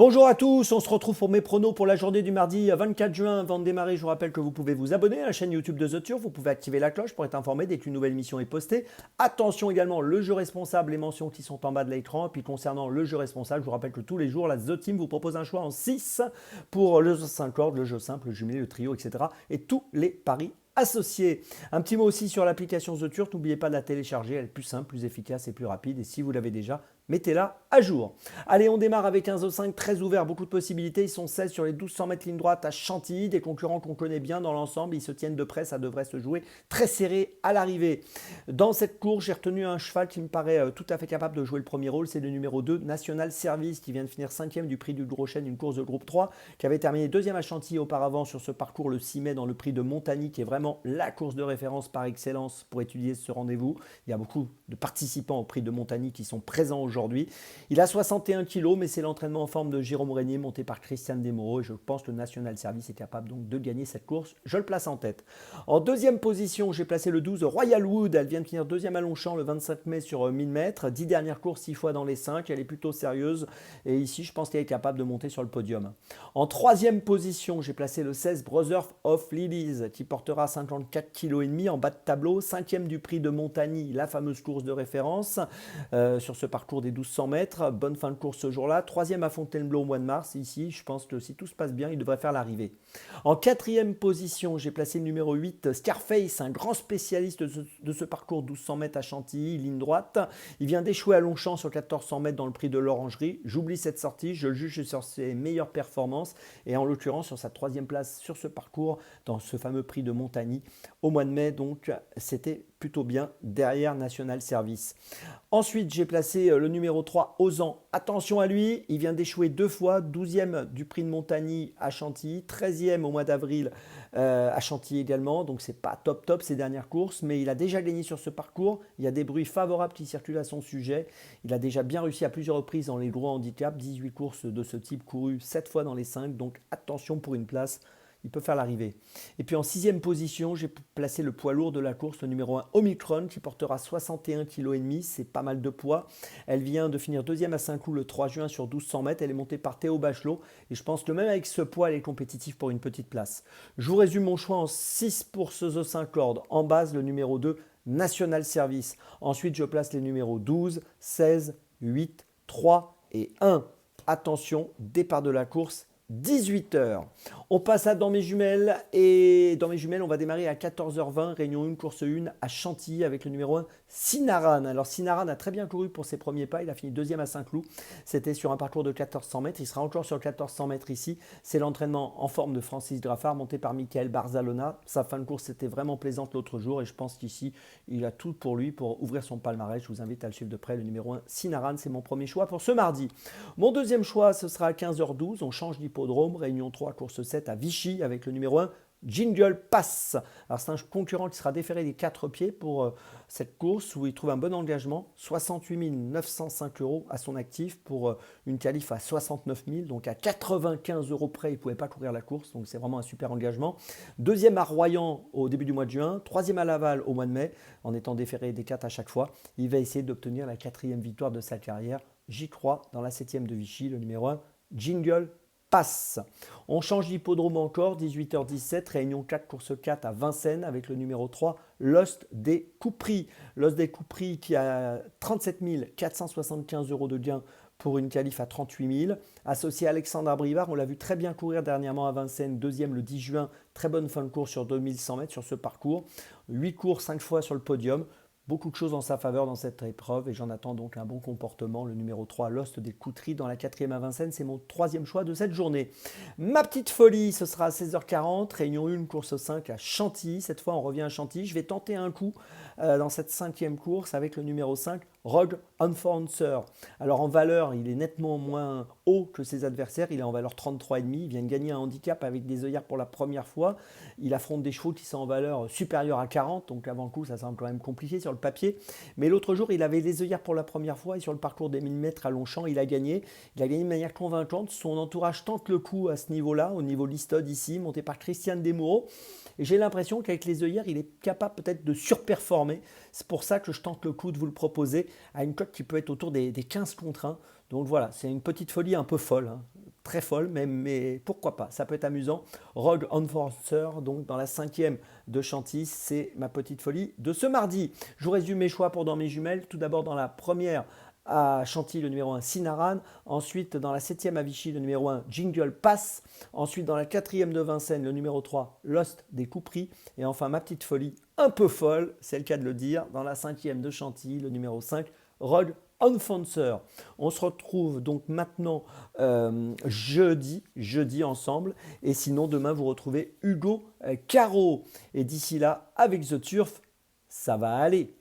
Bonjour à tous, on se retrouve pour mes pronos pour la journée du mardi 24 juin. Avant de démarrer, je vous rappelle que vous pouvez vous abonner à la chaîne YouTube de The Turf, vous pouvez activer la cloche pour être informé dès qu'une nouvelle émission est postée. Attention également, le jeu responsable, les mentions qui sont en bas de l'écran. Et puis concernant le jeu responsable, je vous rappelle que tous les jours, la The Team vous propose un choix en 6 pour le jeu 5 cordes, le jeu simple, le jumelé, le trio, etc. Et tous les paris associés. Un petit mot aussi sur l'application The Turf, n'oubliez pas de la télécharger, elle est plus simple, plus efficace et plus rapide. Et si vous l'avez déjà, mettez-la à jour. Allez, on démarre avec un ZO5 très ouvert, beaucoup de possibilités. Ils sont 16 sur les 1200 mètres ligne droite à Chantilly, des concurrents qu'on connaît bien dans l'ensemble. Ils se tiennent de près, ça devrait se jouer très serré à l'arrivée. Dans cette course, j'ai retenu un cheval qui me paraît tout à fait capable de jouer le premier rôle. C'est le numéro 2, National Service, qui vient de finir 5e du prix du Groschaine, une course de groupe 3, qui avait terminé 2e à Chantilly auparavant sur ce parcours le 6 mai dans le prix de Montagny, qui est vraiment la course de référence par excellence pour étudier ce rendez-vous. Il y a beaucoup de participants au prix de Montagny qui sont présents aujourd'hui. Il a 61 kg, mais c'est l'entraînement en forme de Jérôme Régnier, monté par Christian Desmoreaux. Et je pense que le National Service est capable donc de gagner cette course. Je le place en tête. En deuxième position, j'ai placé le 12 Royal Wood. Elle vient de finir 2e à Longchamp le 25 mai sur 1000 mètres. 10 dernières courses, 6 fois dans les 5. Elle est plutôt sérieuse. Et ici, je pense qu'elle est capable de monter sur le podium. En troisième position, j'ai placé le 16 Brothers of Lilies, qui portera 54 kg et demi en bas de tableau. 5e du prix de Montagny, la fameuse course de référence sur ce parcours des 1200 mètres. Bonne fin de course ce jour-là. 3e à Fontainebleau au mois de mars. Ici, je pense que si tout se passe bien, il devrait faire l'arrivée. En quatrième position, j'ai placé le numéro 8, Scarface, un grand spécialiste de ce parcours 1200 mètres à Chantilly, ligne droite. Il vient d'échouer à Longchamp sur 1400 mètres dans le prix de l'Orangerie. J'oublie cette sortie, je le juge sur ses meilleures performances et en l'occurrence sur sa 3e place sur ce parcours dans ce fameux prix de Montagny au mois de mai. Donc, c'était plutôt bien derrière National Service. Ensuite, j'ai placé le numéro 3, Ozan. Attention à lui, il vient d'échouer 2 fois, 12e du prix de Montagny à Chantilly, 13e au mois d'avril à Chantilly également. Donc, c'est pas top ces dernières courses, mais il a déjà gagné sur ce parcours. Il y a des bruits favorables qui circulent à son sujet. Il a déjà bien réussi à plusieurs reprises dans les gros handicaps, 18 courses de ce type courues 7 fois dans les 5. Donc, attention pour une place. Il peut faire l'arrivée. Et puis en 6e position, j'ai placé le poids lourd de la course, le numéro 1 Omicron, qui portera 61 kg et demi. C'est pas mal de poids. Elle vient de finir 2e à Saint-Cloud le 3 juin sur 1200 mètres. Elle est montée par Théo Bachelot. Et je pense que même avec ce poids, elle est compétitive pour une petite place. Je vous résume mon choix en 6 pour ce The 5 cordes. En base, le numéro 2, National Service. Ensuite, je place les numéros 12, 16, 8, 3 et 1. Attention, départ de la course. 18h. On passe à Dans mes jumelles et dans mes jumelles, on va démarrer à 14h20, réunion 1, course 1 à Chantilly avec le numéro 1 Sinaran. Alors Sinaran a très bien couru pour ses premiers pas, il a fini 2e à Saint-Cloud. C'était sur un parcours de 1400 mètres, il sera encore sur 1400 mètres ici. C'est l'entraînement en forme de Francis Graffard monté par Michael Barzalona. Sa fin de course était vraiment plaisante l'autre jour et je pense qu'ici, il a tout pour lui pour ouvrir son palmarès. Je vous invite à le suivre de près, le numéro 1 Sinaran, c'est mon premier choix pour ce mardi. Mon deuxième choix, ce sera à 15h12, on change d'hypothèse. Réunion 3, course 7 à Vichy avec le numéro 1, Jingle Pass. Alors c'est un concurrent qui sera déféré des 4 pieds pour cette course où il trouve un bon engagement, 68 905 € à son actif pour une qualif à 69 000, donc à 95 € près, il ne pouvait pas courir la course, donc c'est vraiment un super engagement. Deuxième à Royan au début du mois de juin, troisième à Laval au mois de mai, en étant déféré des 4 à chaque fois. Il va essayer d'obtenir la 4e victoire de sa carrière. J'y crois dans la 7e de Vichy, le numéro 1, Jingle Passe. On change d'hippodrome encore, 18h17, réunion 4, course 4 à Vincennes avec le numéro 3, Lost des Couperies. Lost des Couperies qui a 37 475 € de gain pour une qualif à 38 000. Associé à Alexandre Abrivard, on l'a vu très bien courir dernièrement à Vincennes, 2e le 10 juin, très bonne fin de course sur 2100 mètres sur ce parcours. 8 courses, 5 fois sur le podium. Beaucoup de choses en sa faveur dans cette épreuve et j'en attends donc un bon comportement. Le numéro 3, Lost des Couteries dans la 4e à Vincennes, c'est mon 3e choix de cette journée. Ma petite folie, ce sera à 16h40, réunion 1, course 5 à Chantilly. Cette fois, on revient à Chantilly. Je vais tenter un coup dans cette 5e course avec le numéro 5, Rogue Enforcer. Alors en valeur, il est nettement moins haut que ses adversaires. Il est en valeur 33,5. Il vient de gagner un handicap avec des œillères pour la première fois. Il affronte des chevaux qui sont en valeur supérieure à 40. Donc avant le coup, ça semble quand même compliqué sur le papier. Mais l'autre jour, il avait les œillères pour la première fois. Et sur le parcours des 1000 mètres à Longchamp, il a gagné. Il a gagné de manière convaincante. Son entourage tente le coup à ce niveau-là, au niveau Listode ici, monté par Christian Desmoreaux. Et j'ai l'impression qu'avec les œillères, il est capable peut-être de surperformer. C'est pour ça que je tente le coup de vous le proposer à une cote qui peut être autour des 15 contre 1. Donc voilà, c'est une petite folie un peu folle, hein. très folle, mais pourquoi pas, ça peut être amusant. Rogue Enforcer, donc dans la 5e de Chantilly, c'est ma petite folie de ce mardi. Je vous résume mes choix pour dans mes jumelles. Tout d'abord dans la première à Chantilly, le numéro 1, Sinaran. Ensuite, dans la 7e à Vichy, le numéro 1, Jingle Pass. Ensuite, dans la 4e de Vincennes, le numéro 3, Lost des Couperies. Et enfin, ma petite folie, un peu folle, c'est le cas de le dire, dans la 5e de Chantilly, le numéro 5, Rogue Enforcer. On se retrouve donc maintenant jeudi ensemble. Et sinon, demain, vous retrouvez Hugo Caro. Et d'ici là, avec The Turf, ça va aller.